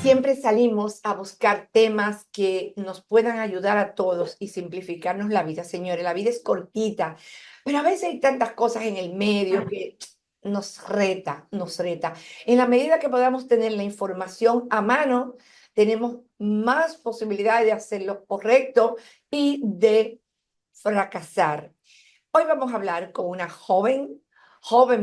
Siempre salimos a buscar temas que nos puedan ayudar a todos y simplificarnos la vida, señores. La vida es cortita, pero a veces hay tantas cosas en el medio que nos reta, nos reta. En la medida que podamos tener la información a mano, tenemos más posibilidades de hacer lo correcto y de fracasar. Hoy vamos a hablar con una joven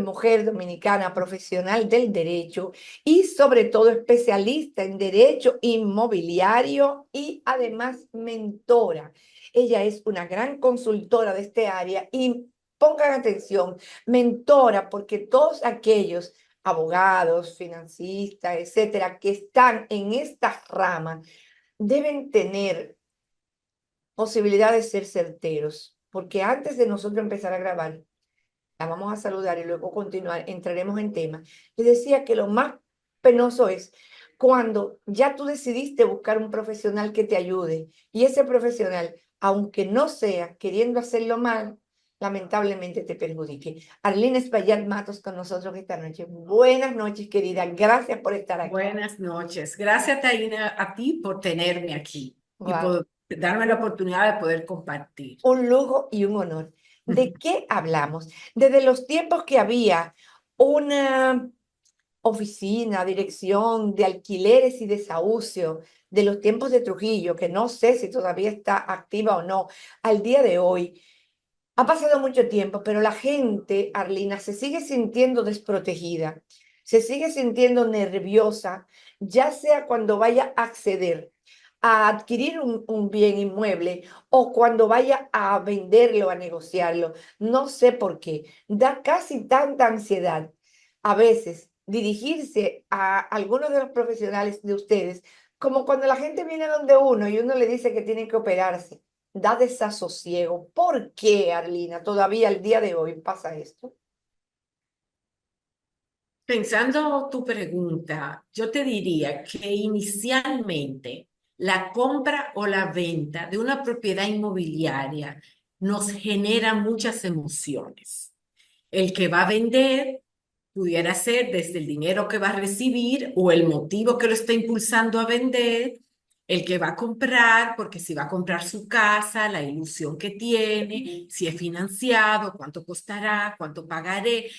mujer dominicana profesional del derecho y sobre todo especialista en derecho inmobiliario y además mentora. Ella es una gran consultora de este área y pongan atención, mentora, porque todos aquellos abogados, financistas, etcétera, que están en esta rama deben tener posibilidad de ser certeros, porque antes de nosotros empezar a grabar, la vamos a saludar y luego continuar, entraremos en tema. Le decía que lo más penoso es cuando ya tú decidiste buscar un profesional que te ayude y ese profesional, aunque no sea queriendo hacerlo mal, lamentablemente te perjudique. Arlene Espaillat Matos con nosotros esta noche. Buenas noches, querida. Gracias por estar aquí. Buenas noches. Gracias, Taina, a ti por tenerme aquí y Wow. por darme la oportunidad de poder compartir. Un lujo y un honor. ¿De qué hablamos? Desde los tiempos que había una oficina, dirección de alquileres y desahucio, de los tiempos de Trujillo, que no sé si todavía está activa o no, al día de hoy. Ha pasado mucho tiempo, pero la gente, Arlina, se sigue sintiendo desprotegida, se sigue sintiendo nerviosa, ya sea cuando vaya a acceder a adquirir un bien inmueble o cuando vaya a venderlo, a negociarlo. No sé por qué. Da casi tanta ansiedad a veces dirigirse a algunos de los profesionales de ustedes, como cuando la gente viene donde uno y uno le dice que tiene que operarse. Da desasosiego. ¿Por qué, Arlina? Todavía al día de hoy pasa esto. Pensando tu pregunta, yo te diría que inicialmente la compra o la venta de una propiedad inmobiliaria nos genera muchas emociones. El que va a vender pudiera ser desde el dinero que va a recibir o el motivo que lo está impulsando a vender, el que va a comprar, porque si va a comprar su casa, la ilusión que tiene, si es financiado, cuánto costará, cuánto pagaré.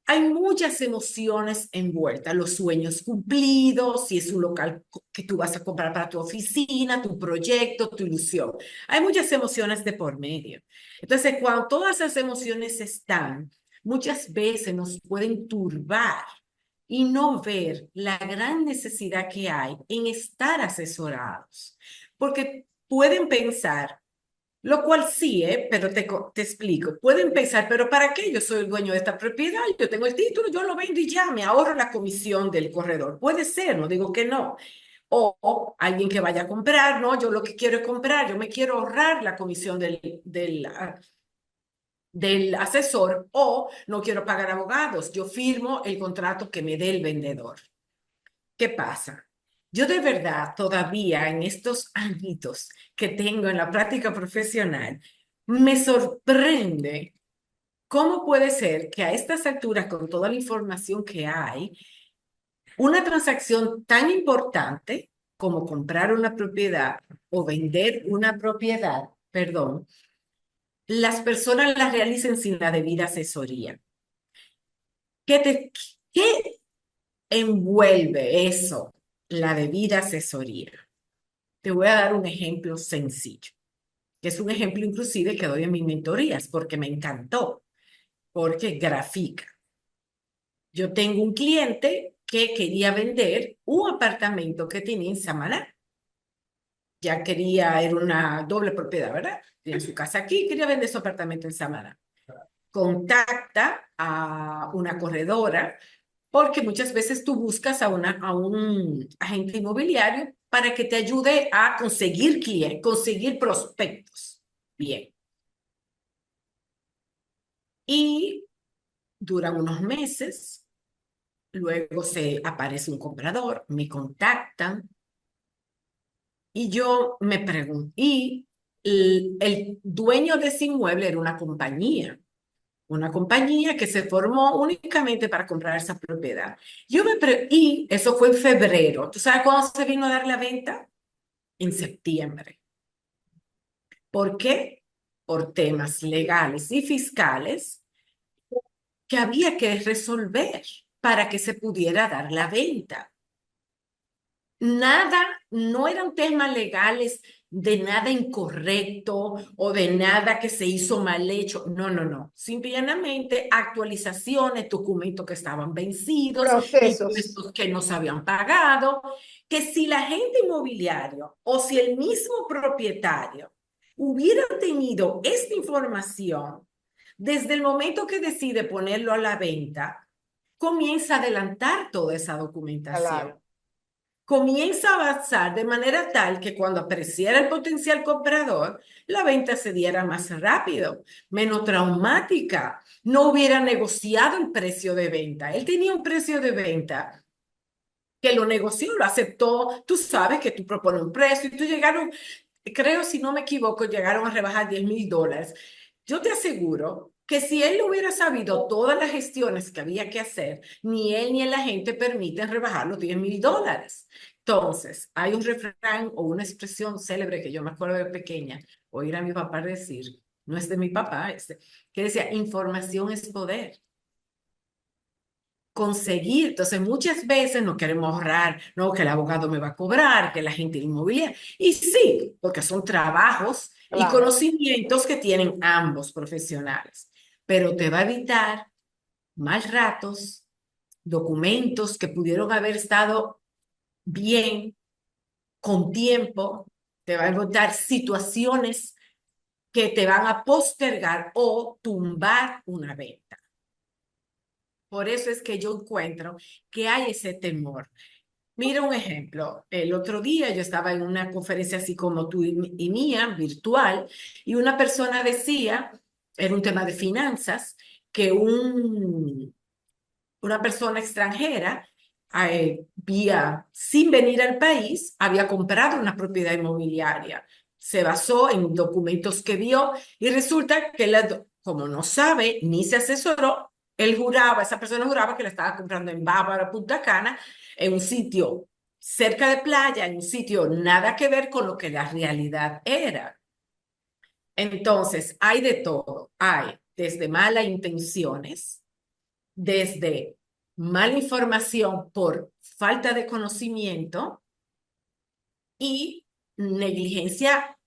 Hay muchas emociones envueltas, los sueños cumplidos, si es un local que tú vas a comprar para tu oficina, tu proyecto, tu ilusión. Hay muchas emociones de por medio. Entonces, cuando todas esas emociones están, muchas veces nos pueden turbar y no ver la gran necesidad que hay en estar asesorados. Porque pueden pensar, lo cual sí, pero te explico. Pueden pensar, pero ¿para qué yo soy el dueño de esta propiedad? Yo tengo el título, yo lo vendo y ya, me ahorro la comisión del corredor. Puede ser, no digo que no. O alguien que vaya a comprar, no, yo lo que quiero es comprar, yo me quiero ahorrar la comisión del asesor o no quiero pagar abogados, yo firmo el contrato que me dé el vendedor. ¿Qué pasa? Yo de verdad todavía en estos añitos que tengo en la práctica profesional, me sorprende cómo puede ser que a estas alturas, con toda la información que hay, una transacción tan importante como comprar una propiedad o vender una propiedad, perdón, las personas la realicen sin la debida asesoría. ¿Qué qué envuelve eso? La debida asesoría. Te voy a dar un ejemplo sencillo, que es un ejemplo inclusive que doy en mis mentorías porque me encantó, porque grafica. Yo tengo un cliente que quería vender un apartamento que tenía en Samaná. Ya quería, era una doble propiedad, ¿verdad? Tiene su casa aquí, quería vender su apartamento en Samaná. Contacta a una corredora porque muchas veces tú buscas a un agente inmobiliario para que te ayude a conseguir clientes, conseguir prospectos. Bien. Y duran unos meses, luego se aparece un comprador, me contactan y yo me pregunto, y el dueño de ese inmueble era una compañía. una compañía que se formó únicamente para comprar esa propiedad. Y eso fue en febrero. ¿Tú sabes cuándo se vino a dar la venta? En septiembre. ¿Por qué? Por temas legales y fiscales que había que resolver para que se pudiera dar la venta. Nada, no eran temas legales de nada incorrecto o de nada que se hizo mal hecho. No, no, no. Simplemente actualizaciones, documentos que estaban vencidos, Procesos. impuestos que no se habían pagado, que si la agente inmobiliario o si el mismo propietario hubiera tenido esta información desde el momento que decide ponerlo a la venta, comienza a adelantar toda esa documentación, Claro. comienza a avanzar de manera tal que cuando apareciera el potencial comprador, la venta se diera más rápido, menos traumática. No hubiera negociado el precio de venta. Él tenía un precio de venta que lo negoció, lo aceptó. Tú sabes que tú propones un precio y tú llegaron, creo, si no me equivoco, llegaron a rebajar $10,000. Yo te aseguro que si él hubiera sabido todas las gestiones que había que hacer, ni él ni el agente permiten rebajar los $10,000. Entonces, hay un refrán o una expresión célebre que yo me acuerdo de pequeña, oír a mi papá decir, no es de mi papá, que decía, información es poder. Conseguir. Entonces, muchas veces no queremos ahorrar, no, que el abogado me va a cobrar, que la gente inmobiliaria. Y sí, porque son trabajos y Claro. conocimientos que tienen ambos profesionales, pero te va a evitar mal ratos, documentos que pudieron haber estado bien, con tiempo, te va a evitar situaciones que te van a postergar o tumbar una venta. Por eso es que yo encuentro que hay ese temor. Mira un ejemplo. El otro día yo estaba en una conferencia así como tú y mía, virtual, y una persona decía, era un tema de finanzas, que una persona extranjera, sin venir al país, había comprado una propiedad inmobiliaria. Se basó en documentos que vio y resulta que como no sabe ni se asesoró, esa persona juraba que la estaba comprando en Bávaro, Punta Cana, en un sitio cerca de playa, en un sitio nada que ver con lo que la realidad era. Entonces, hay de todo. Hay desde malas intenciones, desde mala información por falta de conocimiento y negligencia,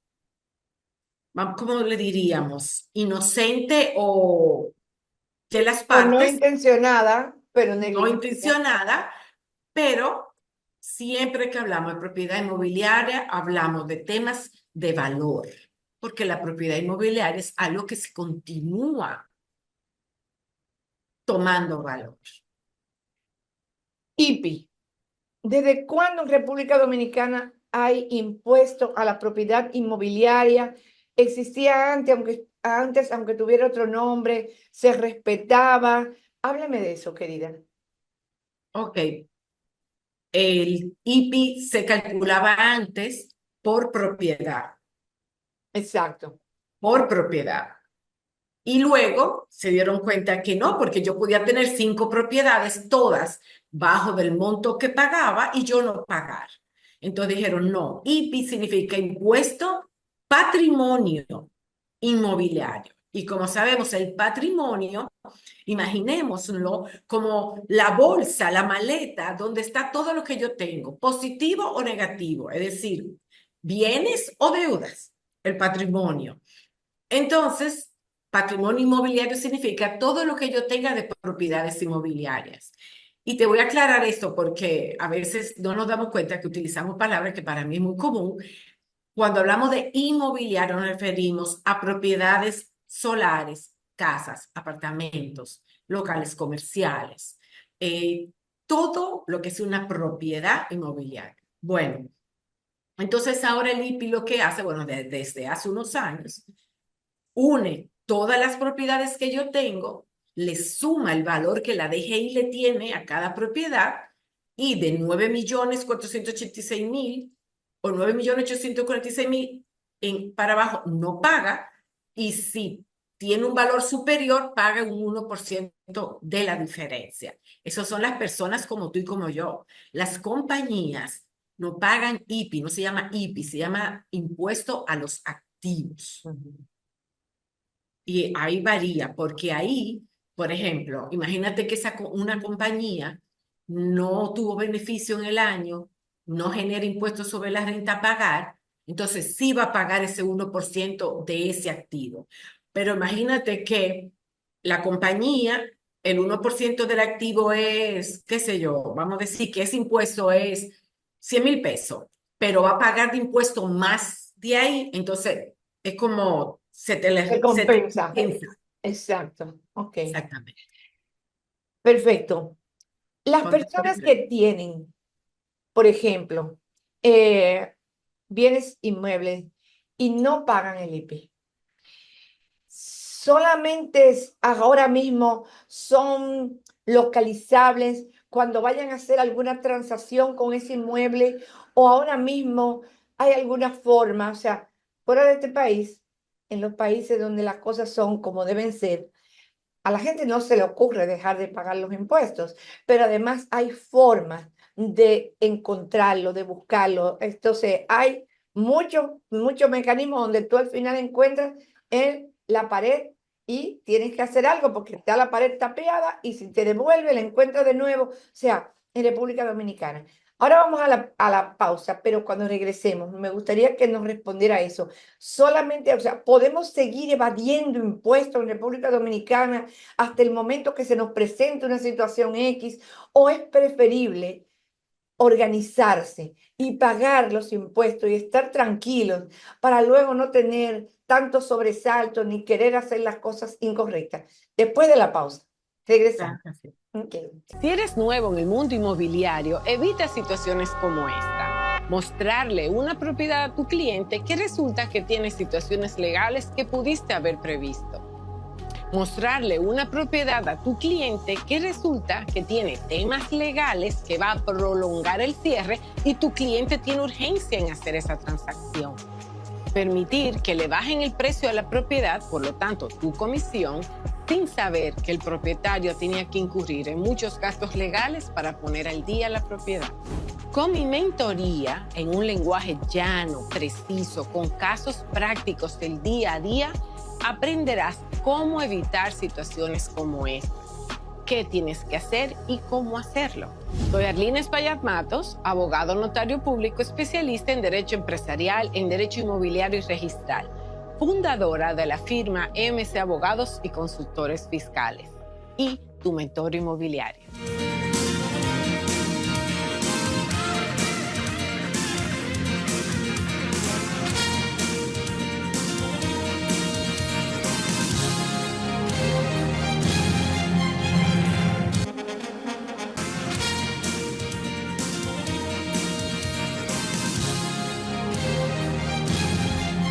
¿cómo le diríamos? Inocente o de las O no partes, intencionada, pero no negligencia. intencionada, pero siempre que hablamos de propiedad inmobiliaria, hablamos de temas de valor, porque la propiedad inmobiliaria es algo que se continúa tomando valor. IPI. ¿Desde cuándo en República Dominicana hay impuesto a la propiedad inmobiliaria? ¿Existía antes, aunque tuviera otro nombre, se respetaba? Háblame de eso, querida. Ok, el IPI se calculaba antes por propiedad, Exacto. por propiedad. Y luego se dieron cuenta que no, porque yo podía tener 5 propiedades, todas bajo del monto que pagaba y yo no pagar. Entonces dijeron, no, IPI significa impuesto patrimonio inmobiliario. Y como sabemos, el patrimonio, imaginémoslo como la bolsa, la maleta, donde está todo lo que yo tengo, positivo o negativo, es decir, bienes o deudas, el patrimonio. Entonces, patrimonio inmobiliario significa todo lo que yo tenga de propiedades inmobiliarias. Y te voy a aclarar esto porque a veces no nos damos cuenta que utilizamos palabras que para mí es muy común. Cuando hablamos de inmobiliario nos referimos a propiedades solares, casas, apartamentos, locales comerciales, eh, todo lo que es una propiedad inmobiliaria. Bueno, entonces ahora el IPI lo que hace, bueno, desde hace unos años, une todas las propiedades que yo tengo, le suma el valor que la DGI le tiene a cada propiedad y de 9,486,000 o 9,846,000 para abajo no paga y si tiene un valor superior, paga un 1% de la diferencia. Esas son las personas como tú y como yo. Las compañías no pagan IPI, no se llama IPI, se llama impuesto a los activos. Y ahí varía, porque ahí, por ejemplo, imagínate que una compañía no tuvo beneficio en el año, no genera impuestos sobre la renta a pagar, entonces sí va a pagar ese 1% de ese activo. Pero imagínate que la compañía, el 1% del activo es, qué sé yo, vamos a decir que ese impuesto es 100,000 pesos, pero va a pagar de impuesto más de ahí, entonces es como Se se te compensa. compensa. Exacto. Ok. Exactamente. Perfecto. Las Contesté personas bien. que tienen, por ejemplo, eh, bienes inmuebles y no pagan el IPI, solamente ahora mismo son localizables cuando vayan a hacer alguna transacción con ese inmueble, o ahora mismo hay alguna forma, o sea, fuera de este país, en los países donde las cosas son como deben ser, a la gente no se le ocurre dejar de pagar los impuestos, pero además hay formas de encontrarlo, de buscarlo. Entonces, hay muchos mecanismos donde tú al final encuentras en la pared y tienes que hacer algo porque está la pared tapiada y si te devuelve, la encuentras de nuevo. O sea, en República Dominicana. Ahora vamos a la pausa, pero cuando regresemos, me gustaría que nos respondiera eso. Solamente, o sea, podemos seguir evadiendo impuestos en República Dominicana hasta el momento que se nos presente una situación X, o es preferible organizarse y pagar los impuestos y estar tranquilos para luego no tener tantos sobresaltos ni querer hacer las cosas incorrectas. Después de la pausa, regresamos. Gracias. Okay. Si eres nuevo en el mundo inmobiliario, evita situaciones como esta. Mostrarle una propiedad a tu cliente que resulta que tiene situaciones legales que pudiste haber previsto. Mostrarle una propiedad a tu cliente que resulta que tiene temas legales que va a prolongar el cierre y tu cliente tiene urgencia en hacer esa transacción. Permitir que le bajen el precio a la propiedad, por lo tanto tu comisión, sin saber que el propietario tenía que incurrir en muchos gastos legales para poner al día la propiedad. Con mi mentoría, en un lenguaje llano, preciso, con casos prácticos del día a día, aprenderás cómo evitar situaciones como esta, qué tienes que hacer y cómo hacerlo. Soy Arlene Espaillat Matos, abogado notario público especialista en Derecho Empresarial, en Derecho Inmobiliario y Registral, fundadora de la firma MC Abogados y Consultores Fiscales y tu mentor inmobiliario.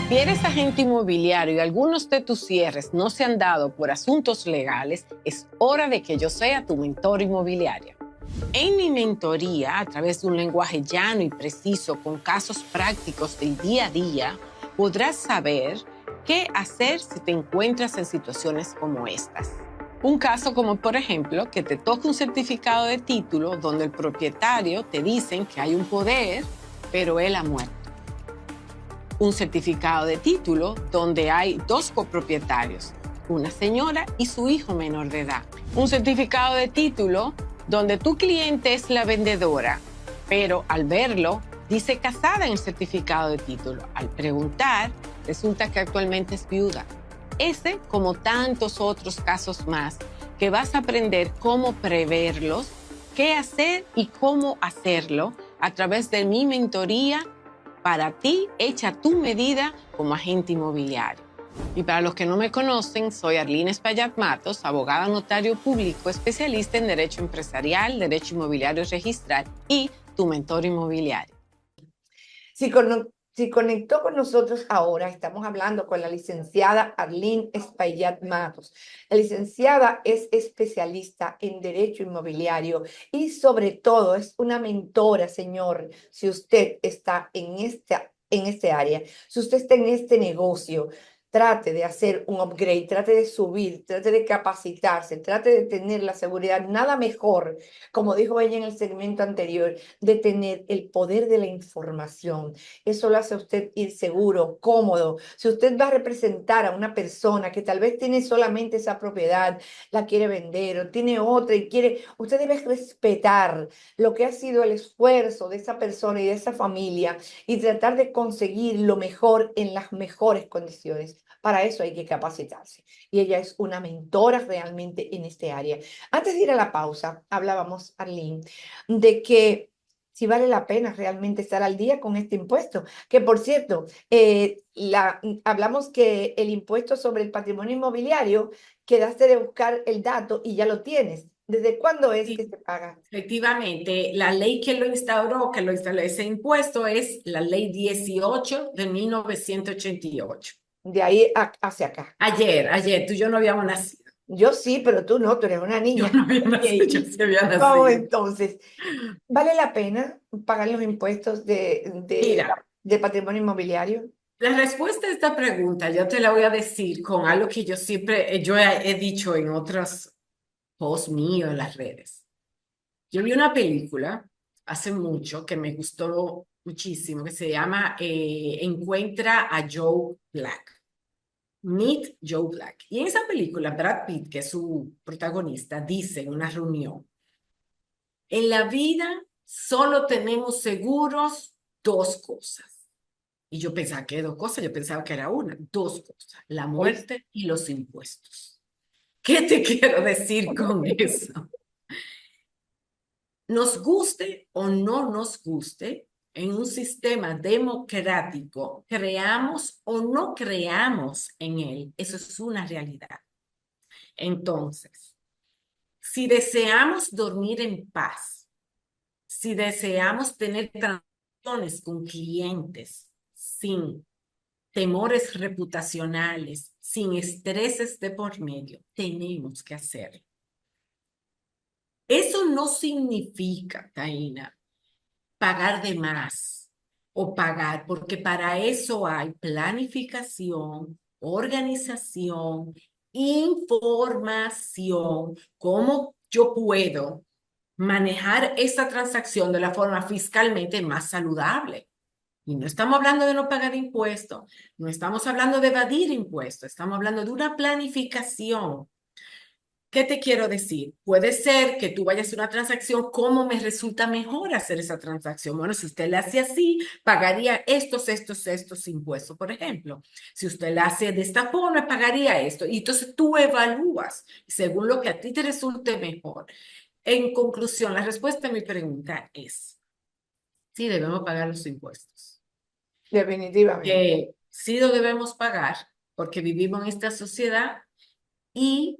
Si eres agente inmobiliario y algunos de tus cierres no se han dado por asuntos legales, es hora de que yo sea tu mentor inmobiliario. En mi mentoría, a través de un lenguaje llano y preciso con casos prácticos del día a día, podrás saber qué hacer si te encuentras en situaciones como estas. Un caso como, por ejemplo, que te toque un certificado de título donde el propietario te dicen que hay un poder, pero él ha muerto. Un certificado de título donde hay dos copropietarios, una señora y su hijo menor de edad. Un certificado de título donde tu cliente es la vendedora, pero al verlo dice casada en el certificado de título. Al preguntar, resulta que actualmente es viuda. Ese, como tantos otros casos más, que vas a aprender cómo preverlos, qué hacer y cómo hacerlo a través de mi mentoría para ti, hecha a tu medida como agente inmobiliario. Y para los que no me conocen, soy Arlene Espaillat Matos, abogada notario público, especialista en Derecho Empresarial, Derecho Inmobiliario y Registral y tu mentor inmobiliario. Si conectó con nosotros ahora, estamos hablando con la licenciada Arlene Espaillat Matos. La licenciada es especialista en derecho inmobiliario y sobre todo es una mentora, señor, si usted está en este área, si usted está en este negocio. trate de hacer un upgrade, trate de subir, trate de capacitarse, trate de tener la seguridad. Nada mejor, como dijo ella en el segmento anterior, de tener el poder de la información. Eso lo hace a usted ir seguro, cómodo. Si usted va a representar a una persona que tal vez tiene solamente esa propiedad, la quiere vender o tiene otra y quiere, usted debe respetar lo que ha sido el esfuerzo de esa persona y de esa familia y tratar de conseguir lo mejor en las mejores condiciones. Para eso hay que capacitarse. Y ella es una mentora realmente en este área. Antes de ir a la pausa, hablábamos, Arlene, de que si vale la pena realmente estar al día con este impuesto. Que por cierto, hablamos que el impuesto sobre el patrimonio inmobiliario, quedaste de buscar el dato y ya lo tienes. ¿Desde cuándo es que Sí, se paga? efectivamente, la ley que lo instauró, que lo instaló ese impuesto, es la ley 18 de 1988. De ahí hacia acá. Ayer, tú y yo no habíamos nacido. Yo sí, pero tú no, tú eres una Yo niña. no había Ok, nacido, yo sí había vamos nacido. entonces. ¿Vale la pena pagar los impuestos Mira, de patrimonio inmobiliario? la respuesta a esta pregunta yo te la voy a decir con algo que yo siempre, yo he dicho en otros posts míos en las redes. Yo vi una película hace mucho que me gustó muchísimo, que se llama Encuentra a Joe Black. Meet Joe Black. Y en esa película, Brad Pitt, que es su protagonista, dice en una reunión, en la vida solo tenemos seguros dos cosas. Y yo pensaba que dos cosas, yo pensaba que era una, dos cosas, la Hoy, muerte y los impuestos. ¿Qué te quiero decir con eso? Nos guste o no nos guste, en un sistema democrático, creamos o no creamos en él, eso es una realidad. Entonces, si deseamos dormir en paz, si deseamos tener transacciones con clientes sin temores reputacionales, sin estreses de por medio, tenemos que hacerlo. Eso no significa, Taina, pagar de más o pagar, porque para eso hay planificación, organización, información, cómo yo puedo manejar esta transacción de la forma fiscalmente más saludable. Y no estamos hablando de no pagar impuestos, no estamos hablando de evadir impuestos, estamos hablando de una planificación. ¿Qué te quiero decir? Puede ser que tú vayas a hacer una transacción, ¿cómo me resulta mejor hacer esa transacción? Bueno, si usted la hace así, pagaría estos impuestos, por ejemplo. Si usted la hace de esta forma, pagaría esto. Y entonces tú evalúas según lo que a ti te resulte mejor. En conclusión, la respuesta a mi pregunta es, sí debemos pagar los impuestos. definitivamente. Sí lo debemos pagar porque vivimos en esta sociedad y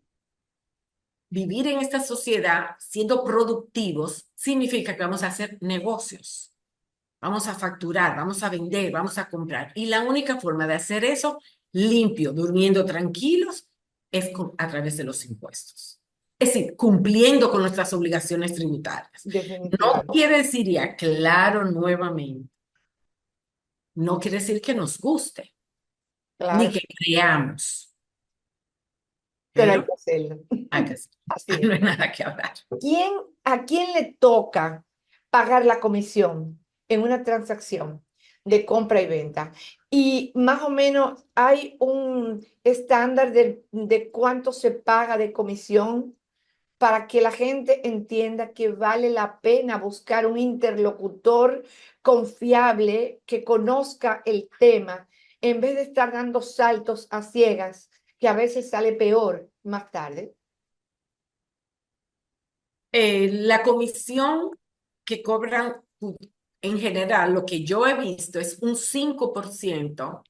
vivir en esta sociedad siendo productivos significa que vamos a hacer negocios, vamos a facturar, vamos a vender, vamos a comprar. Y la única forma de hacer eso limpio, durmiendo tranquilos, es a través de los impuestos. Es decir, cumpliendo con nuestras obligaciones tributarias. No Definitivamente. quiere decir, y aclaro nuevamente, no quiere decir que nos guste, ni Claro, que creamos, pero hay pero que hacerlo. hay que hacer. Así No es. hay nada que hablar. ¿A quién le toca pagar la comisión en una transacción de compra y venta? Y más o menos hay un estándar de cuánto se paga de comisión para que la gente entienda que vale la pena buscar un interlocutor confiable que conozca el tema en vez de estar dando saltos a ciegas, que a veces sale peor más tarde. La comisión que cobran en general, lo que yo he visto es un 5%.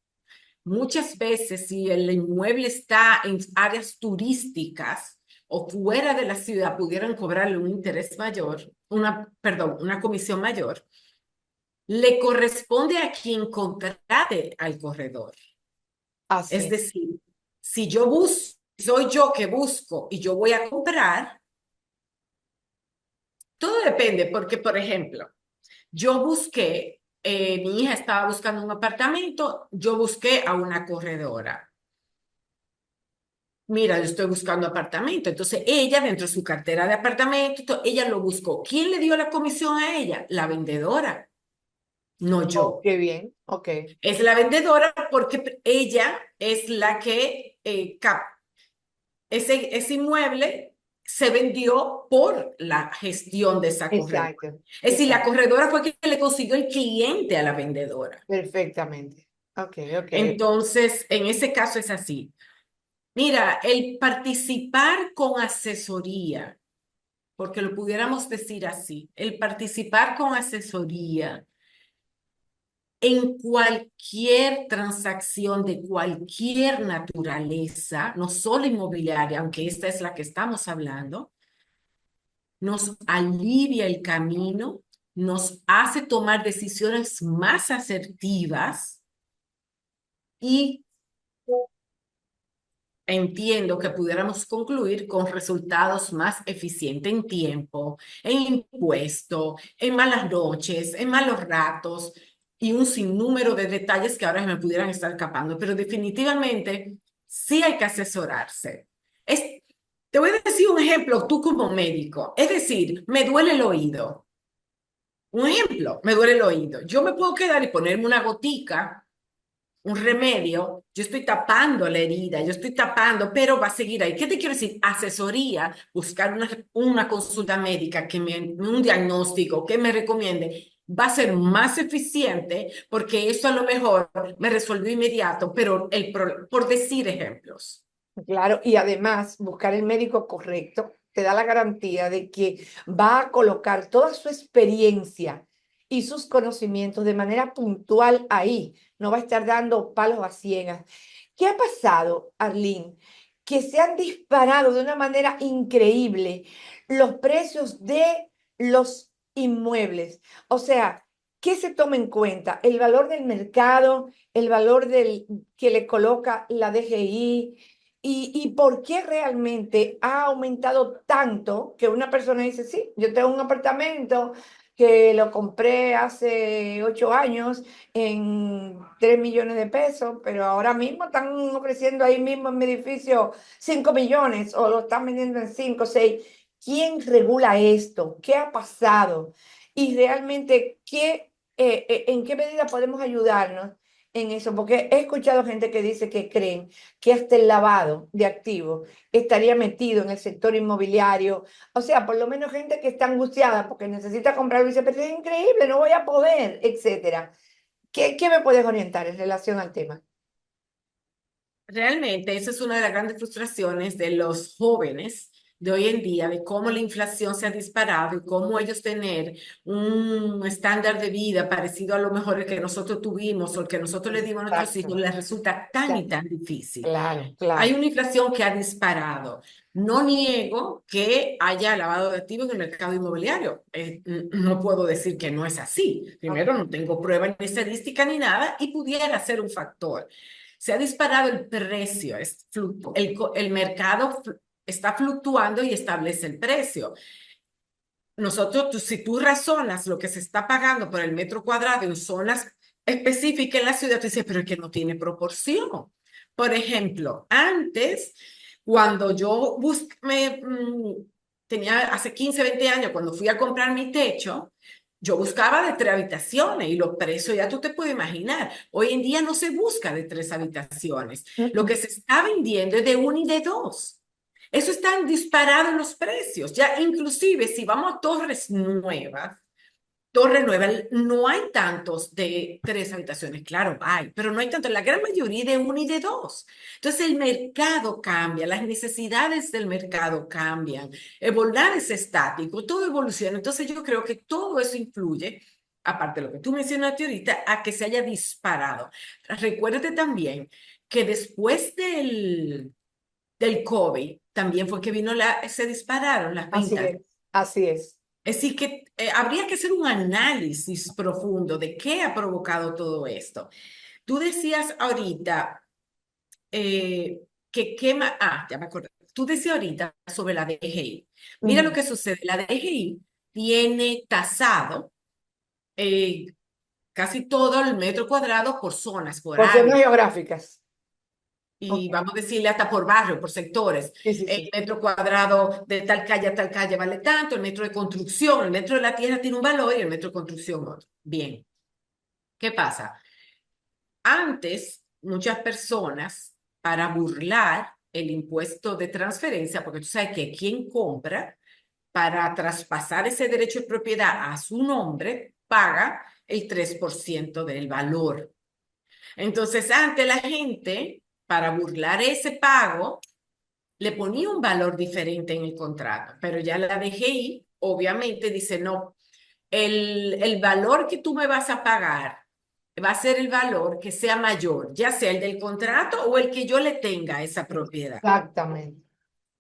Muchas veces, si el inmueble está en áreas turísticas o fuera de la ciudad, pudieran cobrarle un interés mayor, una comisión mayor, le corresponde a quien contrate al corredor. Es Así. decir, si soy yo que busco y yo voy a comprar, todo depende, porque, por ejemplo, yo busqué, mi hija estaba buscando un apartamento, yo busqué a una corredora. mira, yo estoy buscando apartamento. Entonces ella, dentro de su cartera de apartamento, ella lo buscó. ¿Quién le dio la comisión a ella? La vendedora, no Oh, yo. qué bien, ok. Es la vendedora porque ella es la que ese inmueble se vendió por la gestión de esa corredora. Exacto, Es decir, la exacto, corredora fue quien le consiguió el cliente a la vendedora. perfectamente. Ok, ok. Entonces, en ese caso es así. Mira, el participar con asesoría, porque lo pudiéramos decir así, el participar con asesoría en cualquier transacción de cualquier naturaleza, no solo inmobiliaria, aunque esta es la que estamos hablando, nos alivia el camino, nos hace tomar decisiones más asertivas y entiendo que pudiéramos concluir con resultados más eficientes en tiempo, en impuesto, en malas noches, en malos ratos y un sinnúmero de detalles que ahora me pudieran estar escapando, pero definitivamente sí hay que asesorarse. Es, te voy a decir un ejemplo, tú como médico, es decir, me duele el oído. Un ejemplo, me duele el oído. Yo me puedo quedar y ponerme una gotica, un remedio, yo estoy tapando la herida, yo estoy tapando, pero va a seguir ahí. ¿Qué te quiero decir? Asesoría, buscar una consulta médica, un diagnóstico, que me recomiende, va a ser más eficiente porque eso a lo mejor me resuelve inmediato, pero por decir ejemplos. Claro, y además buscar el médico correcto te da la garantía de que va a colocar toda su experiencia y sus conocimientos de manera puntual ahí. No va a estar dando palos a ciegas. ¿Qué ha pasado, Arlene? Que se han disparado de una manera increíble los precios de los inmuebles. O sea, ¿qué se toma en cuenta? El valor del mercado, el valor que le coloca la DGI. ¿Y por qué realmente ha aumentado tanto que una persona dice, sí, yo tengo un apartamento que lo compré hace 8 años en 3 millones de pesos, pero ahora mismo están ofreciendo ahí mismo en mi edificio 5 millones o lo están vendiendo en 5, 6? ¿Quién regula esto? ¿Qué ha pasado? Y realmente, ¿en qué medida podemos ayudarnos en eso? Porque he escuchado gente que dice que creen que hasta el lavado de activos estaría metido en el sector inmobiliario. O sea, por lo menos gente que está angustiada porque necesita comprarlo y dice, pero es increíble, no voy a poder, etcétera. ¿Qué me puedes orientar en relación al tema? Realmente, esa es una de las grandes frustraciones de los jóvenes de hoy en día, de cómo la inflación se ha disparado y cómo ellos tener un estándar de vida parecido a lo mejor el que nosotros tuvimos o el que nosotros le dimos a nuestros hijos, Exacto, les resulta tan y exacto. tan difícil. Claro, Hay claro. una inflación que ha disparado. No niego que haya lavado de activos en el mercado inmobiliario. No puedo decir que no es así. Ok. Primero, no tengo prueba ni estadística ni nada y pudiera ser un factor. Se ha disparado el precio, el mercado está fluctuando y establece el precio. Nosotros, si tú razonas lo que se está pagando por el metro cuadrado en zonas específicas en la ciudad, tú dices, pero es que no tiene proporción. Por ejemplo, antes, cuando yo tenía hace 15, 20 años, cuando fui a comprar mi techo, yo buscaba de 3 habitaciones y los precios ya tú te puedes imaginar. Hoy en día no se busca de 3 habitaciones. Lo que se está vendiendo es de 1 y de 2. Eso están disparados los precios. Ya inclusive si vamos a Torres Nuevas, no hay tantos de 3 habitaciones. Claro, hay, pero no hay tantos. La gran mayoría de 1 y de 2. Entonces el mercado cambia, las necesidades del mercado cambian. Volar es estático, todo evoluciona. Entonces yo creo que todo eso influye, aparte de lo que tú mencionaste ahorita, a que se haya disparado. Recuérdate también que después del COVID, también fue que se dispararon las Así ventas. es, así es. Es decir, que habría que hacer un análisis profundo de qué ha provocado todo esto. Tú decías ahorita que quema, ya me acordé. Tú decías ahorita sobre la DGI. Mira lo Ujú. que sucede. La DGI tiene tasado eh, casi todo el metro cuadrado por zonas, por Por zonas áreas. geográficas. y vamos a decirle hasta por barrio, por sectores. Sí, sí, El sí. metro cuadrado de tal calle a tal calle vale tanto, el metro de construcción, el metro de la tierra tiene un valor y el metro de construcción otro. Bien, ¿qué pasa? Antes, muchas personas, para burlar el impuesto de transferencia, porque tú sabes que quien compra, para traspasar ese derecho de propiedad a su nombre, paga el 3% del valor. Entonces, antes la gente, para burlar ese pago, le ponía un valor diferente en el contrato, pero ya la DGI obviamente dice, no, el valor que tú me vas a pagar va a ser el valor que sea mayor, ya sea el del contrato o el que yo le tenga a esa propiedad. Exactamente.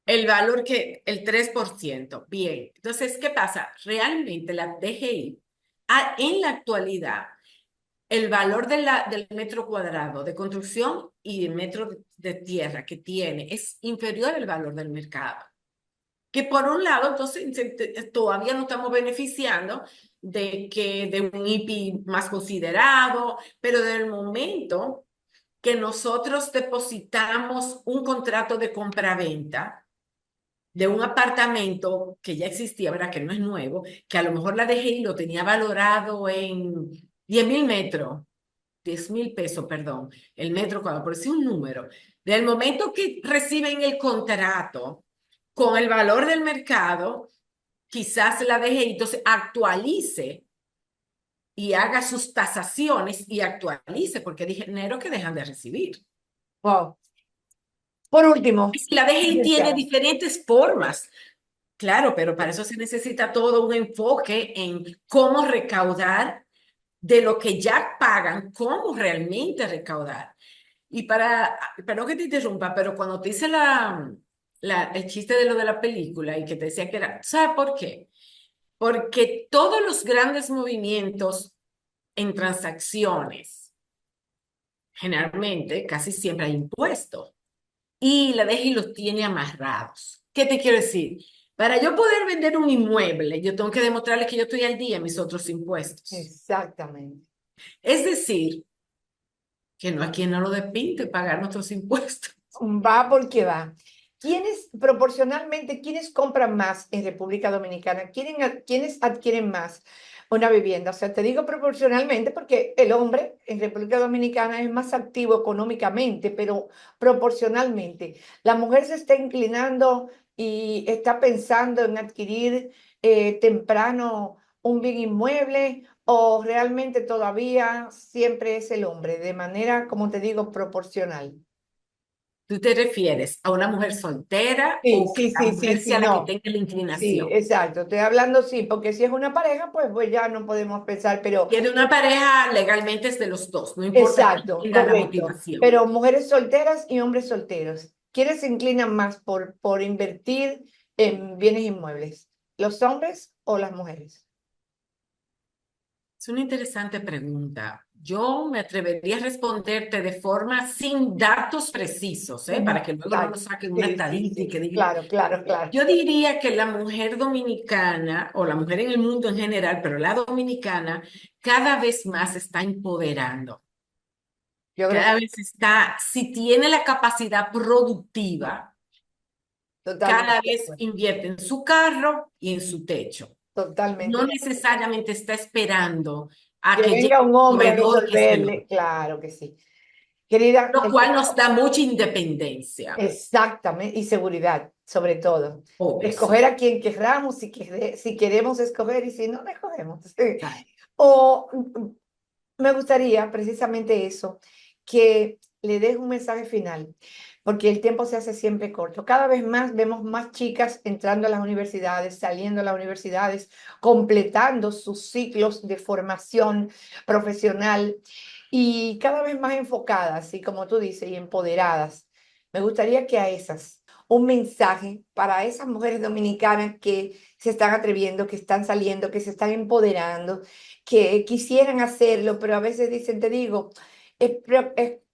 El valor que, el 3%. Bien, entonces, ¿qué pasa? Realmente la DGI, en la actualidad, el valor del metro cuadrado de construcción y el metro de tierra que tiene es inferior al valor del mercado. Que por un lado, entonces, todavía no estamos beneficiando de un IPI más considerado, pero del momento que nosotros depositamos un contrato de compra-venta de un apartamento que ya existía, ¿verdad? Que no es nuevo, que a lo mejor la DGI lo tenía valorado en 10.000 metros, 10.000 pesos, perdón, el metro cuadrado, por decir un número. Del momento que reciben el contrato con el valor del mercado, quizás la DGI entonces actualice y haga sus tasaciones y actualice, porque hay dinero que dejan de recibir. Wow. Por último, Y la DGI tiene licenciada, diferentes formas. Claro, pero para eso se necesita todo un enfoque en cómo recaudar de lo que ya pagan, cómo realmente recaudar. Y perdón que te interrumpa, pero cuando te hice el chiste de lo de la película y que te decía que era, ¿sabes por qué? Porque todos los grandes movimientos en transacciones, generalmente, casi siempre hay impuestos y la DGI los tiene amarrados. ¿Qué te quiero decir? Para yo poder vender un inmueble, yo tengo que demostrarles que yo estoy al día en mis otros impuestos. exactamente. Es decir, que no a quien no lo despinte pagar nuestros impuestos. Va porque va. ¿Quiénes proporcionalmente, quiénes compran más en República Dominicana? ¿Quiénes adquieren más una vivienda? O sea, te digo proporcionalmente porque el hombre en República Dominicana es más activo económicamente, pero proporcionalmente. La mujer se está inclinando y está pensando en adquirir temprano un bien inmueble o realmente todavía siempre es el hombre, de manera, como te digo, proporcional. ¿Tú te refieres a una mujer soltera Sí, o que sí, la sí, sí, mujer sí, sea la que no. tenga la Sí, inclinación? exacto. Estoy hablando, sí, porque si es una pareja, pues ya no podemos pensar, pero Tiene una pareja legalmente es de los dos, no importa quién exacto, tenga la correcto. motivación. Pero mujeres solteras y hombres solteros, ¿quiénes se inclinan más por invertir en bienes inmuebles? ¿Los hombres o las mujeres? Es una interesante pregunta. Yo me atrevería a responderte de forma sin datos precisos, para Ujú, que luego no exacto. nos saquen una Sí, sí, estadística sí. y digan. Claro, claro, claro. Yo diría que la mujer dominicana, o la mujer en el mundo en general, pero la dominicana, cada vez más se está empoderando. Yo creo que Cada vez está, si tiene la capacidad productiva, cada totalmente de vez acuerdo. invierte en su carro y en su techo. Totalmente No de acuerdo. necesariamente está esperando a Que que llegue venga un un hombre a proveedor que se lo, resolverle, claro que sí. Querida, lo cual nos da mucha independencia. exactamente, y seguridad, sobre todo. Obvio, Escoger sí. a quien queramos, si queremos escoger y si no, no escogemos. Ay, O me gustaría precisamente eso, que le des un mensaje final, porque el tiempo se hace siempre corto. Cada vez más vemos más chicas entrando a las universidades, saliendo a las universidades, completando sus ciclos de formación profesional y cada vez más enfocadas, y como tú dices, y empoderadas. Me gustaría que a esas, un mensaje para esas mujeres dominicanas que se están atreviendo, que están saliendo, que se están empoderando, que quisieran hacerlo, pero a veces dicen, te digo, es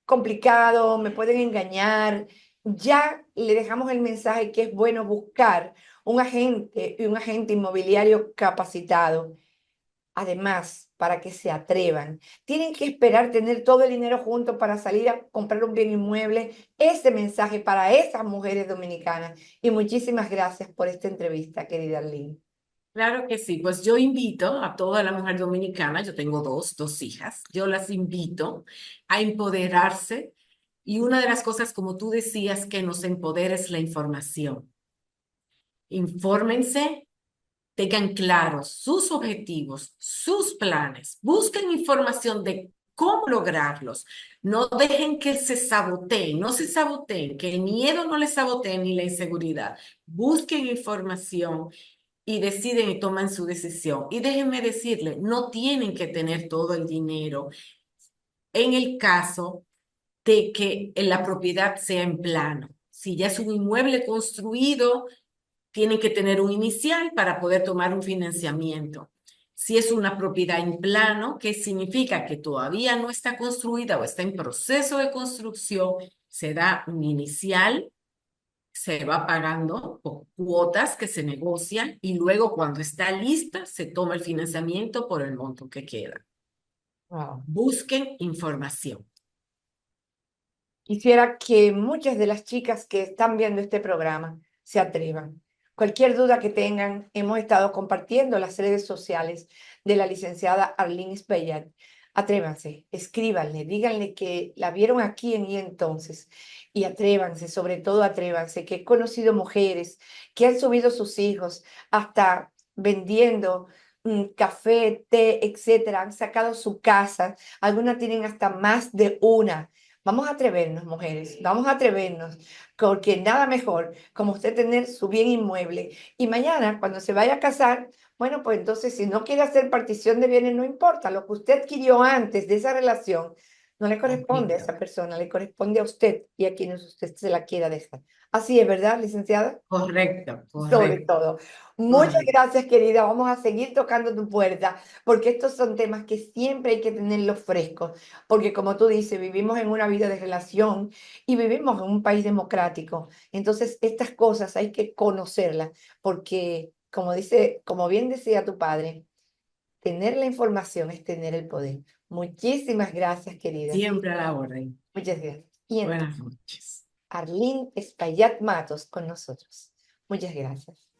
complicado, me pueden engañar. Ya le dejamos el mensaje que es bueno buscar un agente y un agente inmobiliario capacitado. Además, para que se atrevan, tienen que esperar tener todo el dinero junto para salir a comprar un bien inmueble. Ese mensaje para esas mujeres dominicanas. Y muchísimas gracias por esta entrevista, querida Arlene. Claro que sí, pues yo invito a toda la mujer dominicana, yo tengo dos hijas, yo las invito a empoderarse y una de las cosas, como tú decías, que nos empodera es la información. Infórmense, tengan claros sus objetivos, sus planes, busquen información de cómo lograrlos. No dejen que se saboteen, no se saboteen, que el miedo no les sabotee ni la inseguridad. Busquen información y deciden y toman su decisión. Y déjenme decirle, no tienen que tener todo el dinero en el caso de que la propiedad sea en plano. Si ya es un inmueble construido, tienen que tener un inicial para poder tomar un financiamiento. Si es una propiedad en plano, que significa que todavía no está construida o está en proceso de construcción, se da un inicial, se va pagando por cuotas que se negocian y luego cuando está lista se toma el financiamiento por el monto que queda. Wow. Busquen información. Quisiera que muchas de las chicas que están viendo este programa se atrevan. Cualquier duda que tengan, hemos estado compartiendo las redes sociales de la licenciada Arlene Spellat. Atrévanse, escríbanle, díganle que la vieron aquí en Y Entonces. Y atrévanse, sobre todo atrévanse, que he conocido mujeres que han subido sus hijos hasta vendiendo café, té, etcétera, han sacado su casa, algunas tienen hasta más de una. Vamos a atrevernos, mujeres, vamos a atrevernos, porque nada mejor como usted tener su bien inmueble. Y mañana, cuando se vaya a casar, bueno, pues entonces si no quiere hacer partición de bienes, no importa, lo que usted adquirió antes de esa relación no le corresponde a Correcto, esa persona, le corresponde a usted y a quienes usted se la quiera dejar. Así es, ¿verdad, licenciada? correcto, Sobre correcto, todo. Muchas correcto. gracias, querida. Vamos a seguir tocando tu puerta, porque estos son temas que siempre hay que tenerlos frescos, porque como tú dices, vivimos en una vida de relación y vivimos en un país democrático. Entonces, estas cosas hay que conocerlas, porque como dice, como bien decía tu padre, tener la información es tener el poder. Muchísimas gracias, querida. Siempre a la orden. Muchas gracias. Y entonces, Buenas noches. Arlene Spellat Matos con nosotros. Muchas gracias.